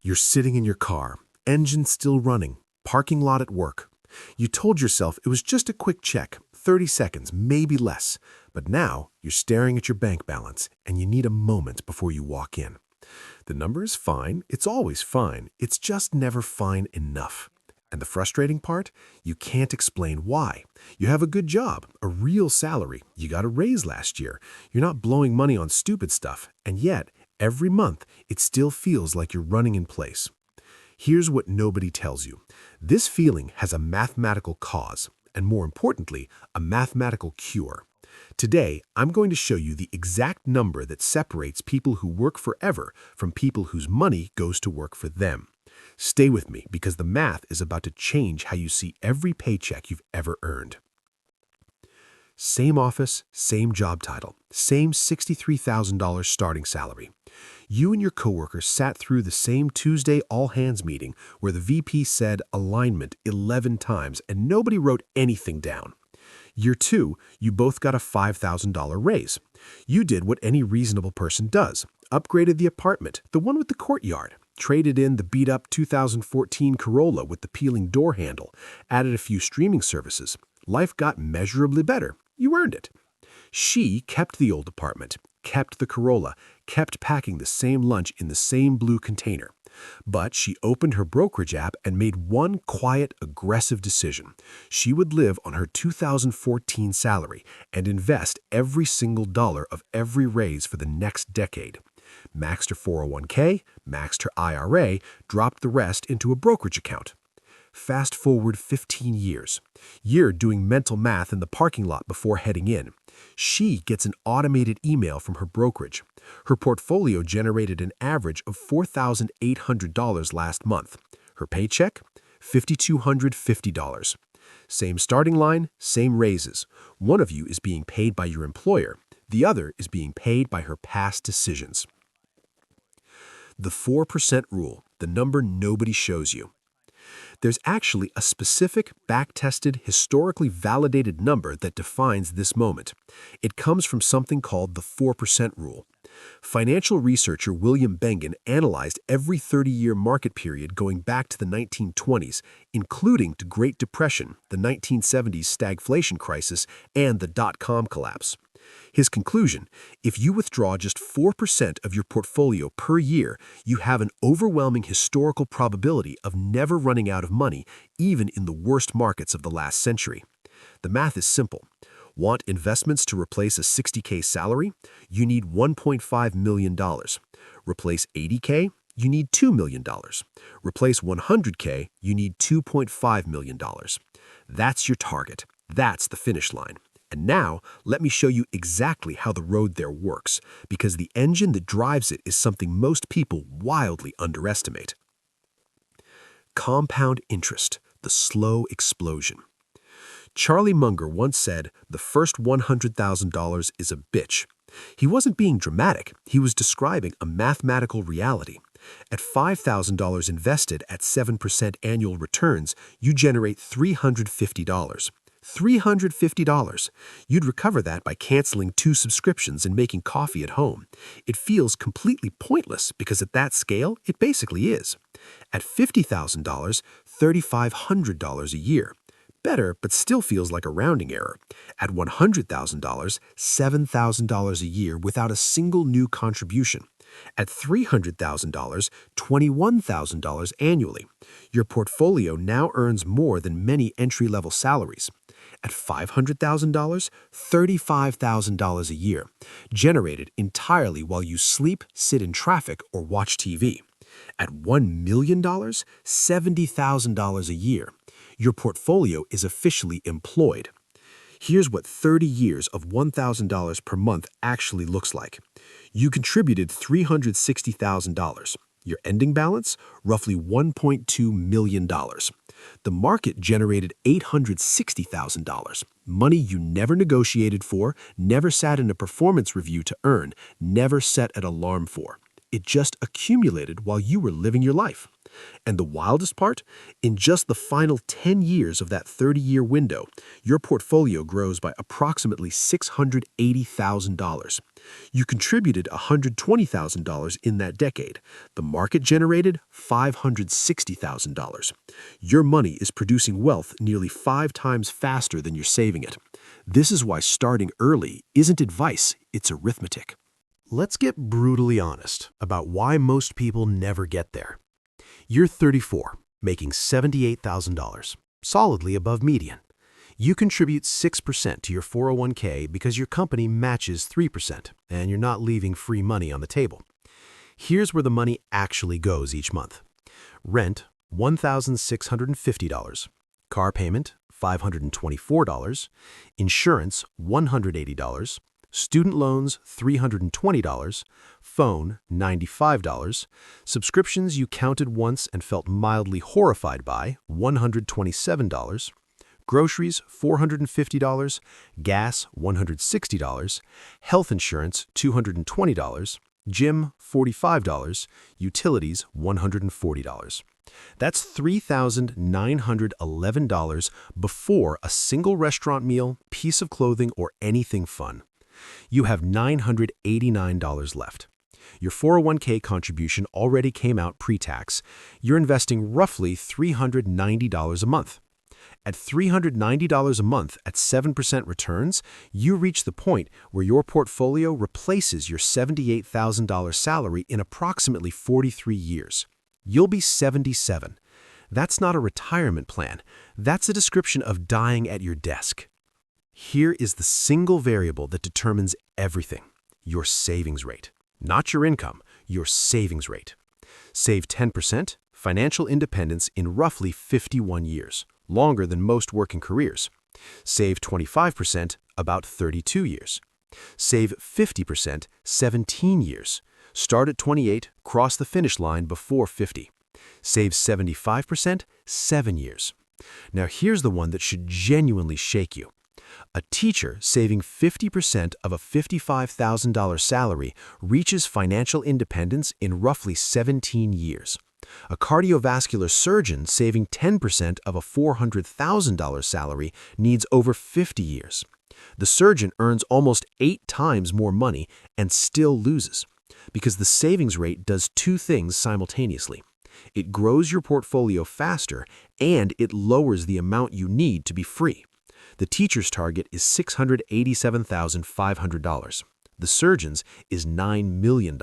You're sitting in your car, engine still running, parking lot at work. You told yourself it was just a quick check, 30 seconds, maybe less. But now you're staring at your bank balance and you need a moment before you walk in. The number is fine, it's always fine, it's just never fine enough. And the frustrating part? You can't explain why. You have a good job, a real salary, you got a raise last year, you're not blowing money on stupid stuff, and yet, every month, it still feels like you're running in place. Here's what nobody tells you. This feeling has a mathematical cause, and more importantly, a mathematical cure. Today, I'm going to show you the exact number that separates people who work forever from people whose money goes to work for them. Stay with me because the math is about to change how you see every paycheck you've ever earned. Same office, same job title, same $63,000 starting salary. You and your coworkers sat through the same Tuesday all-hands meeting where the VP said alignment 11 times and nobody wrote anything down. Year 2, you both got a $5,000 raise. You did what any reasonable person does, upgraded the apartment, the one with the courtyard, traded in the beat-up 2014 Corolla with the peeling door handle, added a few streaming services. Life got measurably better. You earned it. She kept the old apartment, kept the Corolla, kept packing the same lunch in the same blue container. But she opened her brokerage app and made one quiet, aggressive decision. She would live on her 2014 salary and invest every single dollar of every raise for the next decade. Maxed her 401k, maxed her IRA, dropped the rest into a brokerage account. Fast forward 15 years. You're doing mental math in the parking lot before heading in. She gets an automated email from her brokerage. Her portfolio generated an average of $4,800 last month. Her paycheck? $5,250. Same starting line, same raises. One of you is being paid by your employer. The other is being paid by her past decisions. The 4% rule, the number nobody shows you. There's actually a specific, back-tested, historically validated number that defines this moment. It comes from something called the 4% rule. Financial researcher William Bengen analyzed every 30-year market period going back to the 1920s, including the Great Depression, the 1970s stagflation crisis, and the dot-com collapse. His conclusion, if you withdraw just 4% of your portfolio per year, you have an overwhelming historical probability of never running out of money, even in the worst markets of the last century. The math is simple. Want investments to replace a $60K salary? You need $1.5 million. Replace $80K? You need $2 million. Replace $100K? You need $2.5 million. That's your target. That's the finish line. And now, let me show you exactly how the road there works, because the engine that drives it is something most people wildly underestimate. Compound interest, the slow explosion. Charlie Munger once said, "The first $100,000 is a bitch." He wasn't being dramatic, he was describing a mathematical reality. At $5,000 invested at 7% annual returns, you generate $350. $350. You'd recover that by canceling 2 subscriptions and making coffee at home. It feels completely pointless because at that scale, it basically is. At $50,000, $3,500 a year. Better, but still feels like a rounding error. At $100,000, $7,000 a year without a single new contribution. At $300,000, $21,000 annually. Your portfolio now earns more than many entry-level salaries. At $500,000, $35,000 a year, generated entirely while you sleep, sit in traffic, or watch TV. At $1 million, $70,000 a year. Your portfolio is officially employed. Here's what 30 years of $1,000 per month actually looks like. You contributed $360,000. Your ending balance? Roughly $1.2 million. The market generated $860,000. Money you never negotiated for, never sat in a performance review to earn, never set an alarm for. It just accumulated while you were living your life. And the wildest part? In just the final 10 years of that 30-year window, your portfolio grows by approximately $680,000. You contributed $120,000 in that decade. The market generated $560,000. Your money is producing wealth nearly 5 times faster than you're saving it. This is why starting early isn't advice, it's arithmetic. Let's get brutally honest about why most people never get there. You're 34, making $78,000, solidly above median. You contribute 6% to your 401k because your company matches 3%, and you're not leaving free money on the table. Here's where the money actually goes each month. Rent, $1,650. Car payment, $524. Insurance, $180. Student loans, $320, phone, $95, subscriptions you counted once and felt mildly horrified by, $127, groceries, $450, gas, $160, health insurance, $220, gym, $45, utilities, $140. That's $3,911 before a single restaurant meal, piece of clothing, or anything fun. You have $989 left. Your 401k contribution already came out pre-tax. You're investing roughly $390 a month. At $390 a month at 7% returns, you reach the point where your portfolio replaces your $78,000 salary in approximately 43 years. You'll be 77. That's not a retirement plan. That's a description of dying at your desk. Here is the single variable that determines everything: your savings rate. Not your income, your savings rate. Save 10%, financial independence in roughly 51 years, longer than most working careers. Save 25%, about 32 years. Save 50%, 17 years. Start at 28, cross the finish line before 50. Save 75%, 7 years. Now here's the one that should genuinely shake you. A teacher saving 50% of a $55,000 salary reaches financial independence in roughly 17 years. A cardiovascular surgeon saving 10% of a $400,000 salary needs over 50 years. The surgeon earns almost 8 times more money and still loses, because the savings rate does 2 things simultaneously. It grows your portfolio faster, and it lowers the amount you need to be free. The teacher's target is $687,500. The surgeon's is $9 million.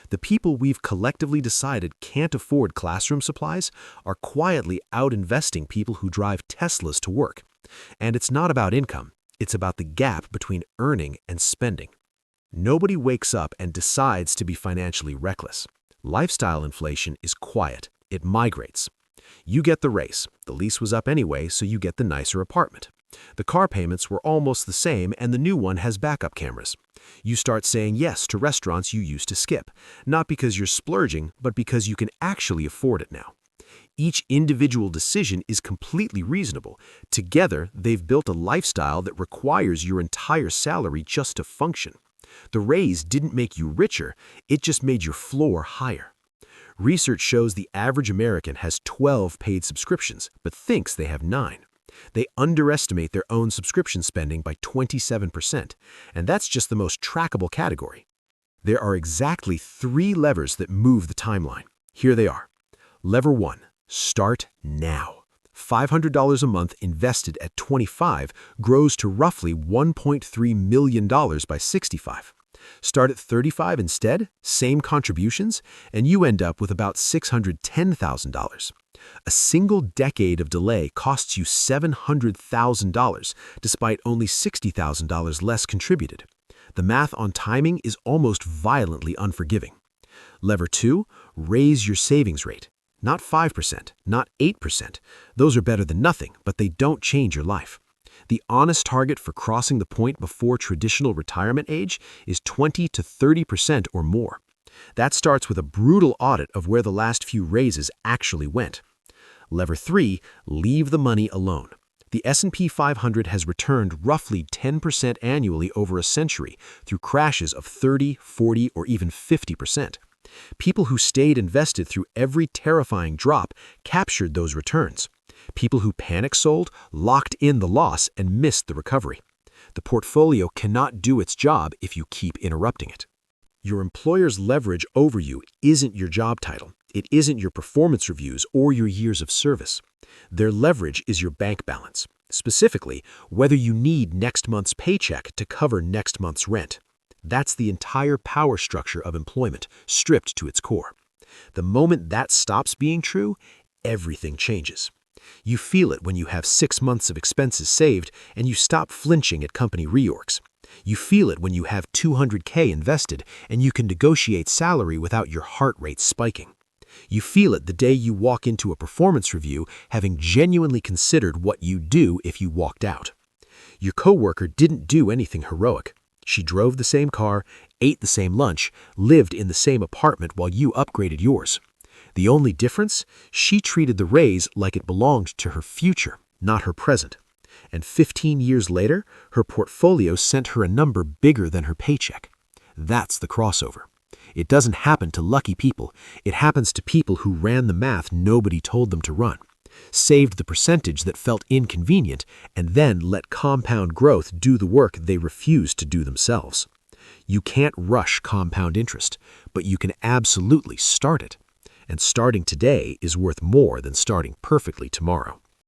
The people we've collectively decided can't afford classroom supplies are quietly out-investing people who drive Teslas to work. And it's not about income, it's about the gap between earning and spending. Nobody wakes up and decides to be financially reckless. Lifestyle inflation is quiet, it migrates. You get the raise. The lease was up anyway, so you get the nicer apartment. The car payments were almost the same, and the new one has backup cameras. You start saying yes to restaurants you used to skip, not because you're splurging, but because you can actually afford it now. Each individual decision is completely reasonable. Together, they've built a lifestyle that requires your entire salary just to function. The raise didn't make you richer, it just made your floor higher. Research shows the average American has 12 paid subscriptions, but thinks they have 9. They underestimate their own subscription spending by 27%, and that's just the most trackable category. There are exactly 3 levers that move the timeline. Here they are. Lever 1, start now. $500 a month invested at 25 grows to roughly $1.3 million by 65. Start at 35 instead, same contributions, and you end up with about $610,000. A single decade of delay costs you $700,000, despite only $60,000 less contributed. The math on timing is almost violently unforgiving. Lever 2, raise your savings rate. Not 5%, not 8%. Those are better than nothing, but they don't change your life. The honest target for crossing the point before traditional retirement age is 20 to 30% or more. That starts with a brutal audit of where the last few raises actually went. Lever 3, leave the money alone. The S&P 500 has returned roughly 10% annually over a century through crashes of 30, 40, or even 50%. People who stayed invested through every terrifying drop captured those returns. People who panic sold locked in the loss and missed the recovery. The portfolio cannot do its job if you keep interrupting it. Your employer's leverage over you isn't your job title. It isn't your performance reviews or your years of service. Their leverage is your bank balance, specifically whether you need next month's paycheck to cover next month's rent. That's the entire power structure of employment, stripped to its core. The moment that stops being true, everything changes. You feel it when you have 6 months of expenses saved and you stop flinching at company reorgs. You feel it when you have $200K invested and you can negotiate salary without your heart rate spiking. You feel it the day you walk into a performance review having genuinely considered what you'd do if you walked out. Your coworker didn't do anything heroic. She drove the same car, ate the same lunch, lived in the same apartment while you upgraded yours. The only difference? She treated the raise like it belonged to her future, not her present. And 15 years later, her portfolio sent her a number bigger than her paycheck. That's the crossover. It doesn't happen to lucky people. It happens to people who ran the math nobody told them to run, saved the percentage that felt inconvenient, and then let compound growth do the work they refused to do themselves. You can't rush compound interest, but you can absolutely start it. And starting today is worth more than starting perfectly tomorrow.